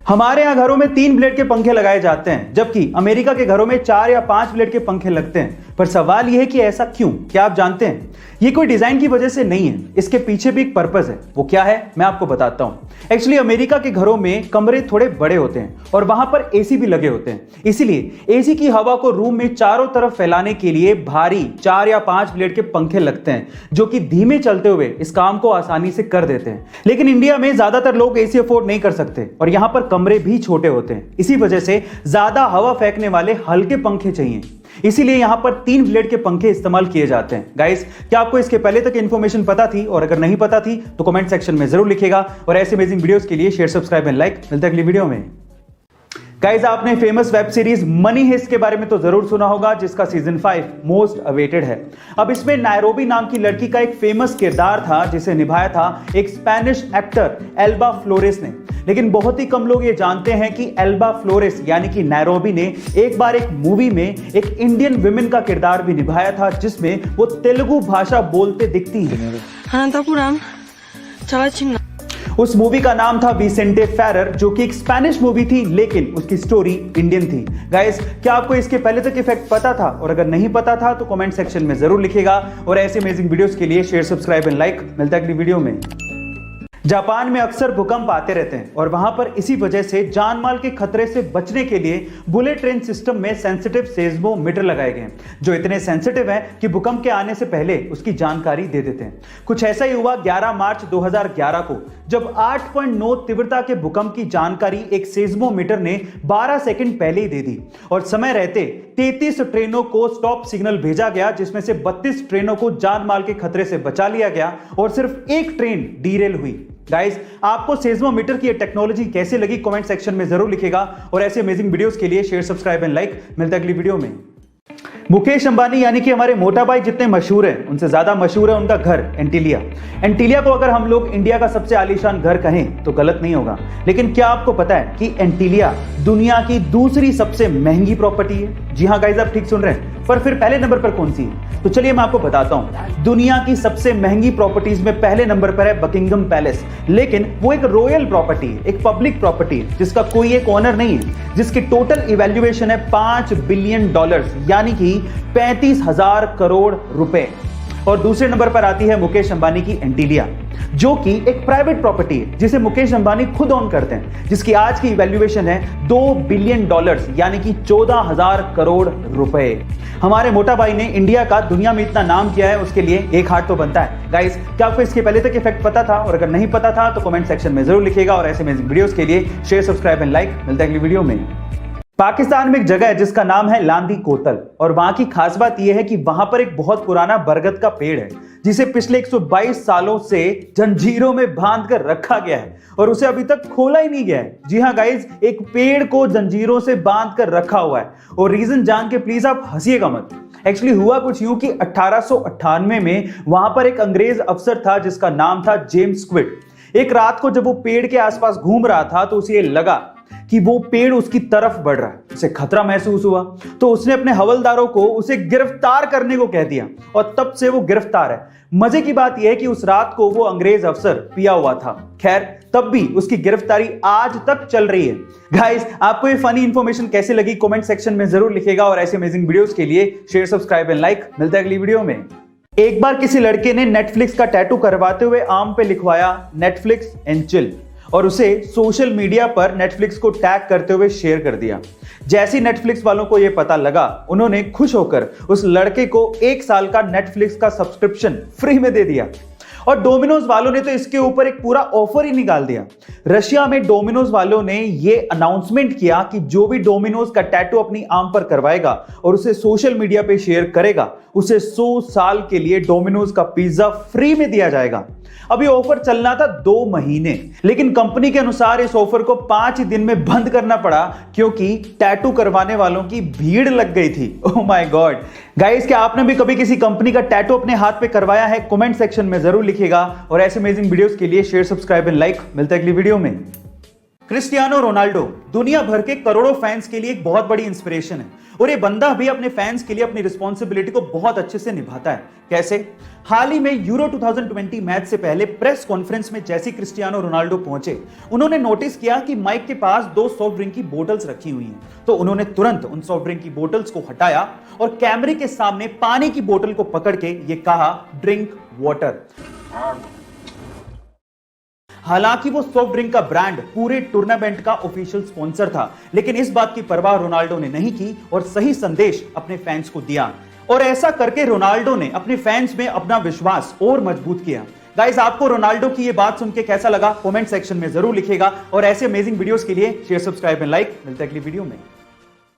हमारे यहाँ घरों में 3 ब्लेड के पंखे लगाए जाते हैं, जबकि अमेरिका के घरों में 4 या 5 ब्लेड के पंखे लगते हैं। पर सवाल यह है कि ऐसा क्यों? क्या आप जानते हैं? ये कोई डिजाइन की वजह से नहीं है, इसके पीछे भी एक पर्पस है। वो क्या है, मैं आपको बताता हूँ। एक्चुअली अमेरिका के घरों में कमरे थोड़े बड़े होते हैं और वहां पर एसी भी लगे होते हैं। इसीलिए एसी की हवा को रूम में चारों तरफ फैलाने के लिए भारी 4 या 5 ब्लेड के पंखे लगते हैं, जो कि धीमे चलते हुए इस काम को आसानी से कर देते हैं। लेकिन इंडिया में ज्यादातर लोग एसी अफोर्ड नहीं कर सकते और यहां पर कमरे भी छोटे होते हैं। इसी वजह से ज्यादा हवा फेंकने वाले हल्के पंखे चाहिए। इसीलिए यहां पर 3 ब्लेड के पंखे इस्तेमाल किए जाते हैं। गाइस, क्या आपको इसके पहले तक इंफॉर्मेशन पता थी? और अगर नहीं पता थी तो कमेंट सेक्शन में जरूर लिखिएगा। और ऐसे अमेजिंग वीडियोस के लिए शेयर, सब्सक्राइब एंड लाइक। मिलते हैं अगली वीडियो में। गाइस, आपने famous web series money heist के बारे में तो जरूर सुना होगा, जिसका सीजन 5 मोस्ट अवेटेड है। अब इसमें नायरोबी नाम की लड़की का एक फेमस किरदार था, जिसे निभाया था एक स्पेनिश एक्टर एल्बा फ्लोरेस ने। लेकिन बहुत ही कम लोग ये जानते हैं कि एल्बा फ्लोरेस यानी कि नायरोबी ने एक बार एक मूवी में एक इंडियन विमेन का किरदार भी निभाया था, जिसमें वो तेलुगु भाषा बोलते दिखती हैं। उस मूवी का नाम था विसेंटे फेरर, जो कि एक स्पेनिश मूवी थी, लेकिन उसकी स्टोरी इंडियन थी। गाइस, क्या आपको इसके पहले तक इफेक्ट पता था? और अगर नहीं पता था तो कमेंट सेक्शन में जरूर लिखिएगा। और ऐसे अमेजिंग वीडियोस के लिए शेयर, सब्सक्राइब एंड लाइक। मिलता है अगली वीडियो में। जापान में अक्सर भूकंप आते रहते हैं और वहां पर इसी वजह से जान माल के खतरे से बचने के लिए बुलेट ट्रेन सिस्टम में सेंसिटिव सेस्मोमीटर लगाए गए हैं, जो इतने सेंसिटिव हैं कि भूकंप के आने से पहले उसकी जानकारी दे देते हैं। कुछ ऐसा ही हुआ 11 मार्च 2011 को, जब 8.9 तीव्रता के भूकंप की जानकारी एक सेस्मोमीटर ने 12 सेकंड पहले ही दे दी और समय रहते 33 ट्रेनों को स्टॉप सिग्नल भेजा गया, जिसमें से 32 ट्रेनों को जान माल के खतरे से बचा लिया गया और सिर्फ एक ट्रेन डीरेल हुई। गाइस, आपको सेस्मोमीटर की ये टेक्नोलॉजी कैसे लगी? कमेंट सेक्शन में जरूर लिखिएगा। और ऐसे अमेजिंग वीडियोस के लिए शेयर, सब्सक्राइब एंड लाइक। मिलता है अगली वीडियो में। मुकेश अंबानी यानी कि हमारे मोटा भाई जितने मशहूर हैं, उनसे ज्यादा मशहूर है उनका घर एंटीलिया। एंटीलिया को अगर हम लोग इंडिया का सबसे आलीशान घर कहें तो गलत नहीं होगा। लेकिन क्या आपको पता है कि एंटीलिया दुनिया की दूसरी सबसे महंगी प्रॉपर्टी है? जी हाँ गाइस, आप ठीक सुन रहे हैं। पर फिर पहले नंबर पर कौन सी है? तो चलिए मैं आपको बताता हूं। दुनिया की सबसे महंगी प्रॉपर्टीज में पहले नंबर पर है बकिंगम पैलेस। लेकिन वो एक रॉयल प्रॉपर्टी है, एक पब्लिक प्रॉपर्टी है, जिसका कोई एक ओनर नहीं है, जिसकी टोटल इवैल्यूएशन है $5 बिलियन, यानी कि 35,000 करोड़ रुपए। और दूसरे नंबर पर आती है मुकेश अंबानी की एंटीलिया, जो कि एक प्राइवेट प्रॉपर्टी है, जिसे मुकेश अंबानी खुद ओन करते हैं, जिसकी आज की इवैल्यूएशन है $2 बिलियन, यानी कि 14,000 करोड़ रुपए। हमारे मोटा भाई ने इंडिया का दुनिया में इतना नाम किया है, उसके लिए एक हार्ट तो बनता है। गाइस, क्या आपको इसके पहले तक इफेक्ट पता था? और अगर नहीं पता था तो कमेंट सेक्शन में जरूर लिखिएगा। और ऐसे अमेजिंग वीडियोस के लिए शेयर, सब्सक्राइब एंड लाइक। मिलता है अगली वीडियो में। पाकिस्तान में एक जगह है जिसका नाम है लांदी कोतल, और वहां की खास बात यह है कि वहां पर एक बहुत पुराना बरगद का पेड़ है, जिसे पिछले 122 सालों से जंजीरों में बांध कर रखा गया है और उसे अभी तक खोला ही नहीं गया है। जी हाँ गाइज, एक पेड़ को जंजीरों से बांध कर रखा हुआ है। और रीजन जान के प्लीज आप हंसिएगा मत। एक्चुअली हुआ कुछ यूं कि 1898 में वहां पर एक अंग्रेज अफसर था जिसका नाम था जेम्स स्क्विड। एक रात को जब वो पेड़ के आसपास घूम रहा था तो उसे लगा कि वो पेड़ उसकी तरफ बढ़ रहा है। उसे खतरा महसूस हुआ तो उसने अपने हवलदारों को उसे गिरफ्तार करने को कह दिया और तब से वो गिरफ्तार है। मजे की बात यह है कि उस रात को वो अंग्रेज अफसर पिया हुआ था। खैर, तब भी उसकी गिरफ्तारी आज तक चल रही है। गाइस, आपको ये फनी इंफॉर्मेशन कैसे लगी? कमेंट सेक्शन में जरूर लिखिएगा। और ऐसे अमेजिंग वीडियोस के लिए शेयर, सब्सक्राइब एंड लाइक। मिलता है अगली वीडियो में। एक बार किसी लड़के ने नेटफ्लिक्स का टैटू करवाते हुए आर्म पे लिखवाया नेटफ्लिक्स एंड चिल और उसे सोशल मीडिया पर नेटफ्लिक्स को टैग करते हुए शेयर कर दिया। जैसे नेटफ्लिक्स वालों को यह पता लगा, उन्होंने खुश होकर उस लड़के को 1 साल का नेटफ्लिक्स का सब्सक्रिप्शन फ्री में दे दिया। और डोमिनोज वालों ने तो इसके ऊपर एक पूरा ऑफर ही निकाल दिया। रशिया में डोमिनोज वालों ने यह अनाउंसमेंट किया कि जो भी डोमिनोज का टैटू अपनी आर्म पर करवाएगा और उसे सोशल मीडिया पे शेयर करेगा, उसे 100 साल के लिए डोमिनोज का पिज्जा फ्री में दिया जाएगा। अब ये ऑफर चलना था 2 महीने, लेकिन कंपनी के अनुसार इस ऑफर को 5 दिन में बंद करना पड़ा, क्योंकि टैटू करवाने वालों की भीड़ लग गई थी। Oh my God. गाइस, क्या आपने भी कभी किसी कंपनी का टैटू अपने हाथ पे करवाया है? कमेंट सेक्शन में जरूर लिखिएगा। और ऐसे अमेजिंग वीडियोस के लिए शेयर, सब्सक्राइब एंड लाइक। मिलते हैं अगली वीडियो में। क्रिस्टियानो रोनाल्डो दुनिया भर के करोड़ों फैंस के लिए एक बहुत बड़ी इंस्पिरेशन है और ये बंदा भी अपने फैंस के लिए अपनी रिस्पॉन्सिबिलिटी को बहुत अच्छे से निभाता है। कैसे? हाल ही में यूरो 2020 मैच से पहले प्रेस कॉन्फ्रेंस में जैसे क्रिस्टियानो रोनाल्डो पहुंचे, उन्होंने नोटिस किया कि माइक के पास 2 सॉफ्ट ड्रिंक की बोतल्स रखी हुई हैं। तो उन्होंने तुरंत उन सॉफ्ट ड्रिंक की बोतल्स को हटाया और कैमरे के सामने पानी की बोतल को पकड़ के ये कहा, ड्रिंक वाटर। हालांकि वो सॉफ्ट ड्रिंक का ब्रांड पूरे टूर्नामेंट का ऑफिशियल स्पॉन्सर था, लेकिन इस बात की परवाह रोनाल्डो ने नहीं की और सही संदेश अपने फैंस को दिया। और ऐसा करके रोनाल्डो ने अपने फैंस में अपना विश्वास और मजबूत किया। गाइस, आपको रोनाल्डो की ये बात सुन के कैसा लगा? कमेंट सेक्शन में जरूर लिखिएगा और ऐसे अमेजिंग वीडियोस के लिए शेयर, सब्सक्राइब एंड लाइक। मिलते हैं अगली वीडियो में।